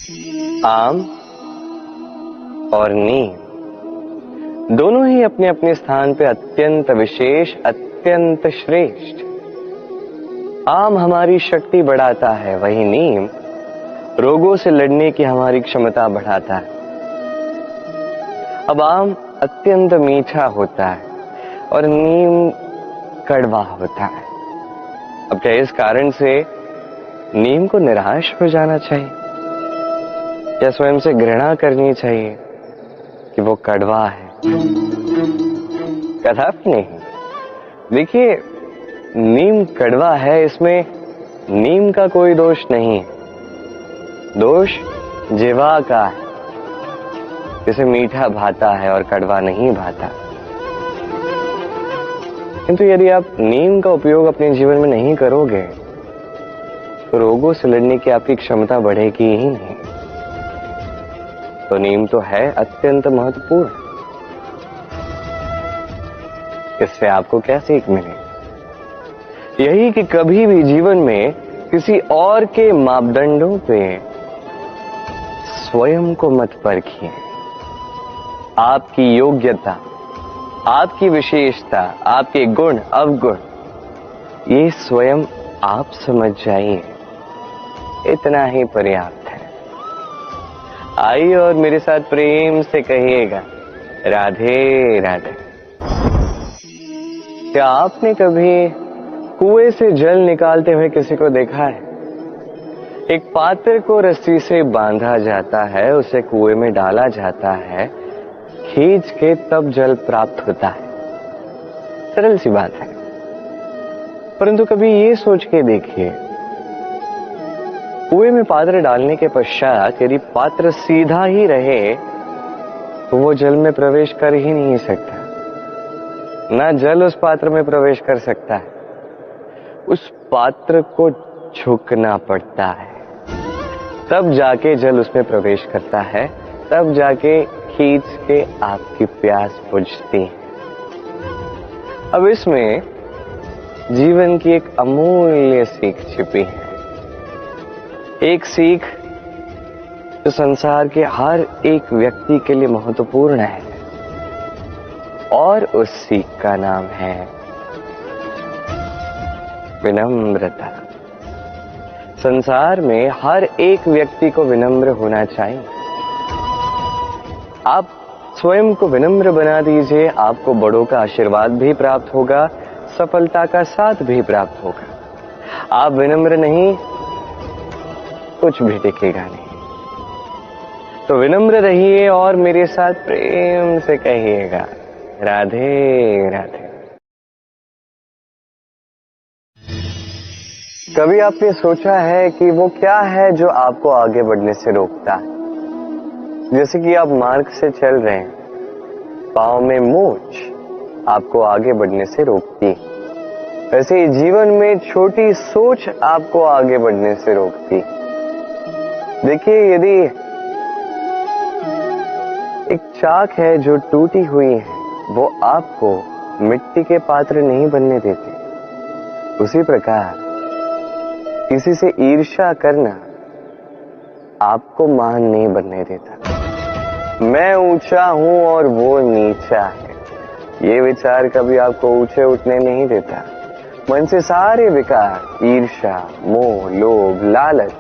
आम और नीम दोनों ही अपने अपने स्थान पे अत्यंत विशेष, अत्यंत श्रेष्ठ। आम हमारी शक्ति बढ़ाता है, वही नीम रोगों से लड़ने की हमारी क्षमता बढ़ाता है। अब आम अत्यंत मीठा होता है और नीम कड़वा होता है। अब क्या इस कारण से नीम को निराश हो जाना चाहिए या स्वयं से घृणा करनी चाहिए कि वो कड़वा है? कदापि नहीं। देखिए, नीम कड़वा है, इसमें नीम का कोई दोष नहीं है, दोष जीवा का है। इसे मीठा भाता है और कड़वा नहीं भाता। किंतु यदि आप नीम का उपयोग अपने जीवन में नहीं करोगे तो रोगों से लड़ने की आपकी क्षमता बढ़ेगी ही नहीं। तो नीम तो है अत्यंत महत्वपूर्ण। इससे आपको क्या सीख मिले? यही कि कभी भी जीवन में किसी और के मापदंडों पे स्वयं को मत परखिए। आपकी योग्यता, आपकी विशेषता, आपके गुण अवगुण, ये स्वयं आप समझ जाइए, इतना ही पर्याप्त है। आइए और मेरे साथ प्रेम से कहिएगा, राधे राधे। क्या आपने कभी कुएं से जल निकालते हुए किसी को देखा है? एक पात्र को रस्सी से बांधा जाता है, उसे कुएं में डाला जाता है, खींच के तब जल प्राप्त होता है। सरल सी बात है। परंतु कभी ये सोच के देखिए, कुएं में पात्र डालने के पश्चात यदि पात्र सीधा ही रहे तो वो जल में प्रवेश कर ही नहीं सकता। ना जल उस पात्र में प्रवेश कर सकता है, उस पात्र को झुकना पड़ता है, तब जाके जल उसमें प्रवेश करता है, तब जाके खींच के आपकी प्यास बुझती है। अब इसमें जीवन की एक अमूल्य सीख छिपी है, एक सीख जो संसार के हर एक व्यक्ति के लिए महत्वपूर्ण है, और उस सीख का नाम है विनम्रता। संसार में हर एक व्यक्ति को विनम्र होना चाहिए। आप स्वयं को विनम्र बना दीजिए, आपको बड़ों का आशीर्वाद भी प्राप्त होगा, सफलता का साथ भी प्राप्त होगा। आप विनम्र नहीं, कुछ भी टिकेगा नहीं। तो विनम्र रहिए और मेरे साथ प्रेम से कहिएगा, राधे राधे। कभी आपने सोचा है कि वो क्या है जो आपको आगे बढ़ने से रोकता है? जैसे कि आप मार्ग से चल रहे हैं, पांव में मोच आपको आगे बढ़ने से रोकती है। वैसे ही जीवन में छोटी सोच आपको आगे बढ़ने से रोकती। देखिए, यदि एक चाक है जो टूटी हुई है, वो आपको मिट्टी के पात्र नहीं बनने देते। उसी प्रकार किसी से ईर्ष्या करना आपको महान नहीं बनने देता। मैं ऊंचा हूं और वो नीचा है, ये विचार कभी आपको ऊंचे उठने नहीं देता। मन से सारे विकार, ईर्ष्या, मोह, लोभ, लालच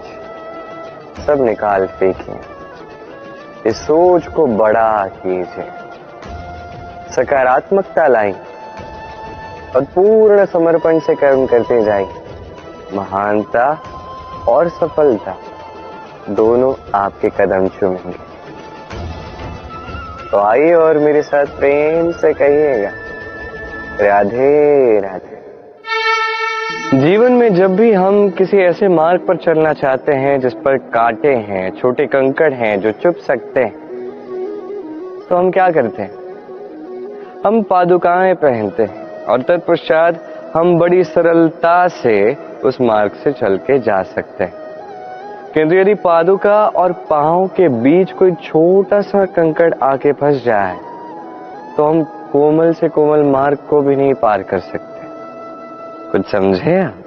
सब निकाल फेंकिए। इस सोच को बड़ा कीजिए, सकारात्मकता लाएं और पूर्ण समर्पण से कर्म करते जाइए। महानता और सफलता दोनों आपके कदम चूमेंगे। तो आइए और मेरे साथ प्रेम से कहिएगा, राधे राधे। जीवन में जब भी हम किसी ऐसे मार्ग पर चलना चाहते हैं जिस पर कांटे हैं, छोटे कंकड़ हैं जो चुभ सकते हैं, तो हम क्या करते हैं? हम पादुकाएं पहनते हैं और तत्पश्चात हम बड़ी सरलता से उस मार्ग से चल के जा सकते हैं। किंतु यदि पादुका और पांव के बीच कोई छोटा सा कंकड़ आके फंस जाए तो हम कोमल से कोमल मार्ग को भी नहीं पार कर सकते। कुछ समझे आप?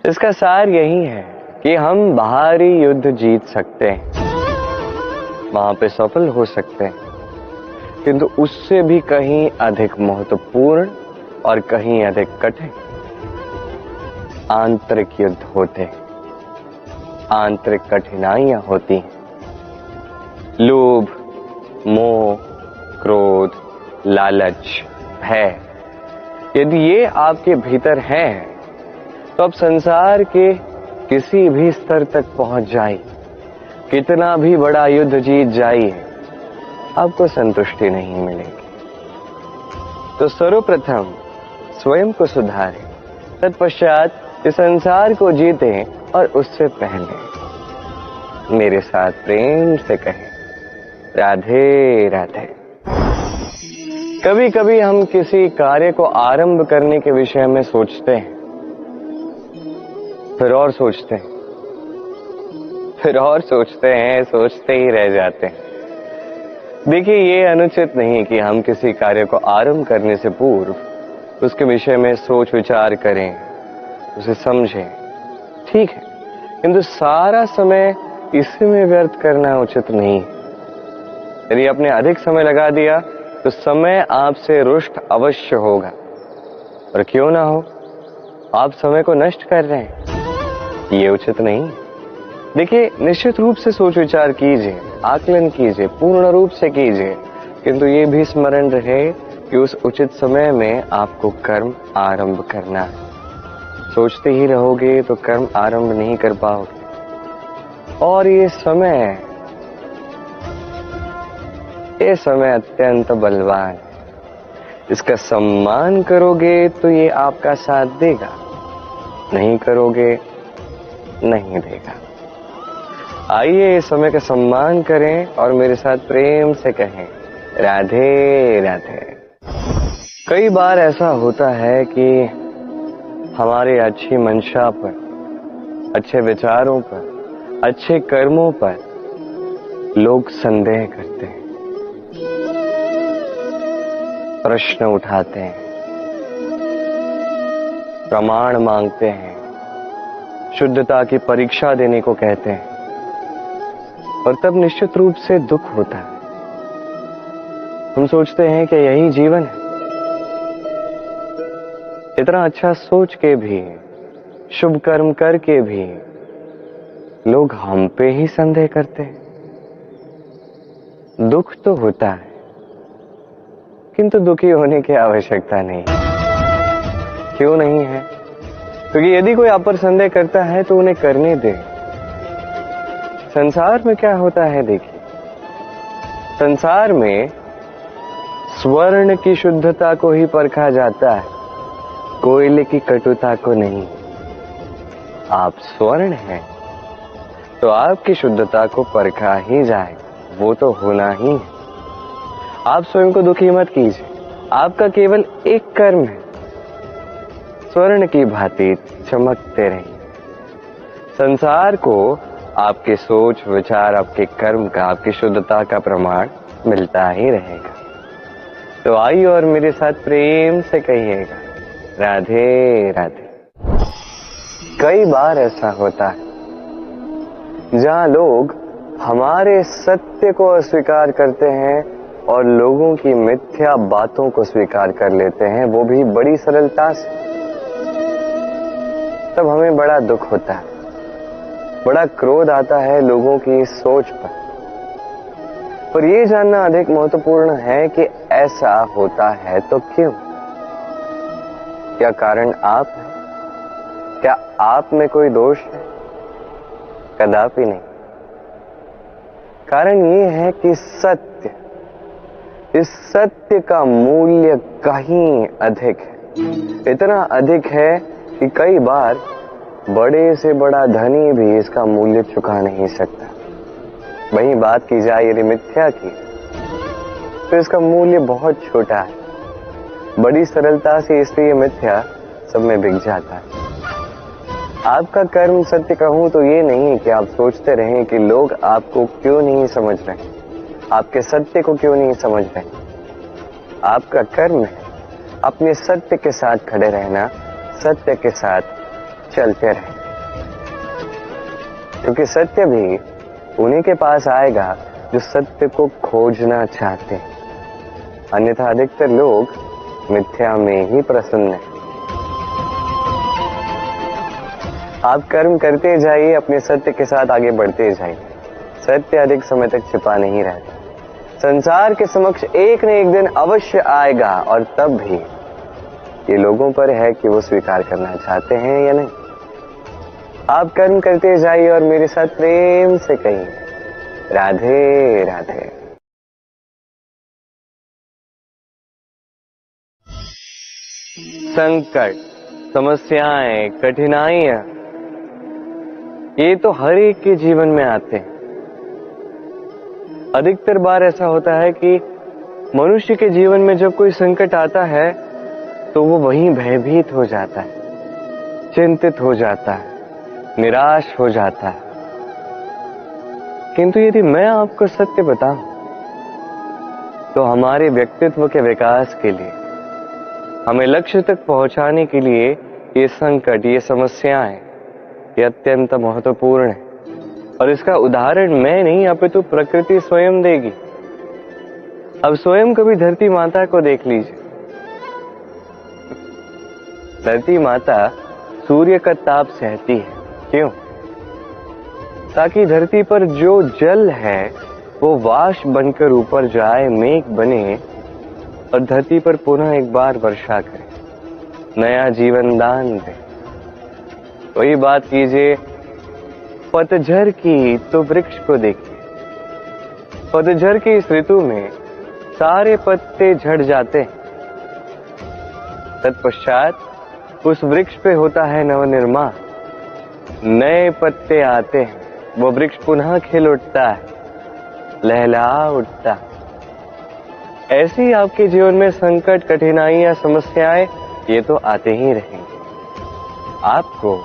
इसका सार यही है कि हम बाहरी युद्ध जीत सकते हैं, वहां पे सफल हो सकते हैं, किंतु उससे भी कहीं अधिक महत्वपूर्ण और कहीं अधिक कठिन आंतरिक युद्ध होते हैं, आंतरिक कठिनाइयां होती हैं। लोभ, मोह, क्रोध, लालच, भय, यदि ये आपके भीतर है तो आप संसार के किसी भी स्तर तक पहुंच जाइए, कितना भी बड़ा युद्ध जीत जाइए, आपको संतुष्टि नहीं मिलेगी। तो सर्वप्रथम स्वयं को सुधारें, तत्पश्चात इस संसार को जीतें और उससे पहले मेरे साथ प्रेम से कहें राधे राधे। कभी कभी हम किसी कार्य को आरंभ करने के विषय में सोचते हैं, फिर और सोचते हैं, फिर और सोचते हैं, सोचते ही रह जाते हैं। देखिए, ये अनुचित नहीं कि हम किसी कार्य को आरंभ करने से पूर्व उसके विषय में सोच विचार करें, उसे समझें, ठीक है, किंतु सारा समय इसमें व्यर्थ करना उचित नहीं। यदि आपने अधिक समय लगा दिया तो समय आपसे रुष्ट अवश्य होगा, और क्यों ना हो, आप समय को नष्ट कर रहे हैं, ये उचित नहीं। देखिए, निश्चित रूप से सोच विचार कीजिए, आकलन कीजिए, पूर्ण रूप से कीजिए, किंतु ये भी स्मरण रहे कि उस उचित समय में आपको कर्म आरंभ करना है। सोचते ही रहोगे तो कर्म आरंभ नहीं कर पाओगे। और ये समय अत्यंत बलवान है, इसका सम्मान करोगे तो ये आपका साथ देगा, नहीं करोगे नहीं देगा। आइए इस समय का सम्मान करें और मेरे साथ प्रेम से कहें राधे राधे। कई बार ऐसा होता है कि हमारे अच्छी मंशा पर, अच्छे विचारों पर, अच्छे कर्मों पर लोग संदेह करते हैं, प्रश्न उठाते हैं, प्रमाण मांगते हैं, शुद्धता की परीक्षा देने को कहते हैं, और तब निश्चित रूप से दुख होता है। हम सोचते हैं कि यही जीवन है। इतना अच्छा सोच के भी, शुभ कर्म करके भी लोग हम पे ही संदेह करते हैं। दुख तो होता है, किंतु दुखी होने की आवश्यकता नहीं। क्यों नहीं है? क्योंकि यदि कोई आप पर संदेह करता है तो उन्हें करने दे। संसार में क्या होता है, देखिए, संसार में स्वर्ण की शुद्धता को ही परखा जाता है, कोयले की कटुता को नहीं। आप स्वर्ण हैं तो आपकी शुद्धता को परखा ही जाए, वो तो होना ही है। आप स्वयं को दुखी मत कीजिए, आपका केवल एक कर्म है, स्वर्ण की भांति चमकते रहिए। संसार को आपके सोच विचार, आपके कर्म का, आपकी शुद्धता का प्रमाण मिलता ही रहेगा। तो आइए और मेरे साथ प्रेम से कहिएगा राधे राधे। कई बार ऐसा होता है जहां लोग हमारे सत्य को अस्वीकार करते हैं और लोगों की मिथ्या बातों को स्वीकार कर लेते हैं, वो भी बड़ी सरलता से। तब हमें बड़ा दुख होता है, बड़ा क्रोध आता है लोगों की इस सोच पर यह जानना अधिक महत्वपूर्ण है कि ऐसा होता है तो क्यों? क्या कारण आप है? क्या आप में कोई दोष है? कदापि नहीं। कारण ये है कि सत्य, इस सत्य का मूल्य कहीं अधिक है, इतना अधिक है कि कई बार बड़े से बड़ा धनी भी इसका मूल्य चुका नहीं सकता। वहीं बात की जाए यदि मिथ्या की, तो इसका मूल्य बहुत छोटा है, बड़ी सरलता से इसलिए मिथ्या सब में बिक जाता है। आपका कर्म सत्य कहूं तो ये नहीं कि आप सोचते रहें कि लोग आपको क्यों नहीं समझ रहे, आपके सत्य को क्यों नहीं समझ रहे। आपका कर्म है अपने सत्य के साथ खड़े रहना, सत्य के साथ चलते रहें। क्योंकि सत्य भी उन्हीं के पास आएगा जो सत्य को खोजना चाहते हैं, अन्यथा अधिकतर लोग मिथ्या में ही प्रसन्न हैं। आप कर्म करते जाइए, अपने सत्य के साथ आगे बढ़ते जाइए। सत्य अधिक समय तक छिपा नहीं रहता, संसार के समक्ष एक न एक दिन अवश्य आएगा, और तब भी ये लोगों पर है कि वो स्वीकार करना चाहते हैं या नहीं। आप कर्म करते जाइए और मेरे साथ प्रेम से कहिए, राधे राधे। संकट, समस्याएं, कठिनाइयां, ये तो हर एक के जीवन में आते हैं। अधिकतर बार ऐसा होता है कि मनुष्य के जीवन में जब कोई संकट आता है तो वो वहीं भयभीत हो जाता है, चिंतित हो जाता है, निराश हो जाता है। किंतु यदि मैं आपको सत्य बताऊं तो हमारे व्यक्तित्व के विकास के लिए, हमें लक्ष्य तक पहुंचाने के लिए ये संकट, ये समस्याएं, ये अत्यंत महत्वपूर्ण है। और इसका उदाहरण मैं नहीं, अपितु प्रकृति स्वयं देगी। अब स्वयं कभी धरती माता को देख लीजिए। धरती माता सूर्य का ताप सहती है, क्यों? ताकि धरती पर जो जल है वो वाष्प बनकर ऊपर जाए, मेघ बने और धरती पर पुनः एक बार वर्षा करे, नया जीवन दान दे। वही बात कीजिए पतझड़ की, तो वृक्ष को देखिए। पतझड़ की इस ऋतु में सारे पत्ते झड़ जाते हैं, तत्पश्चात उस वृक्ष पे होता है नवनिर्माण, नए पत्ते आते हैं, वो वृक्ष पुनः खिल उठता है, लहलहा उठता है। ऐसे ही आपके जीवन में संकट, कठिनाइयां, समस्याएं ये तो आते ही रहेंगे। आपको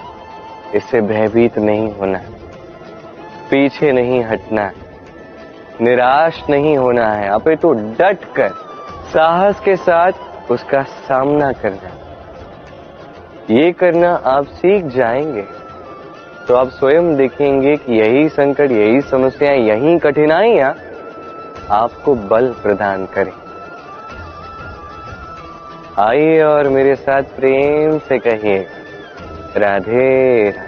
इससे भयभीत नहीं होना है, पीछे नहीं हटना है, निराश नहीं होना है, अपितु डट कर साहस के साथ उसका सामना करना। ये करना आप सीख जाएंगे तो आप स्वयं देखेंगे कि यही संकट, यही समस्याएं, यही कठिनाइयां आपको बल प्रदान करें। आइए और मेरे साथ प्रेम से कहिए, राधे राधे।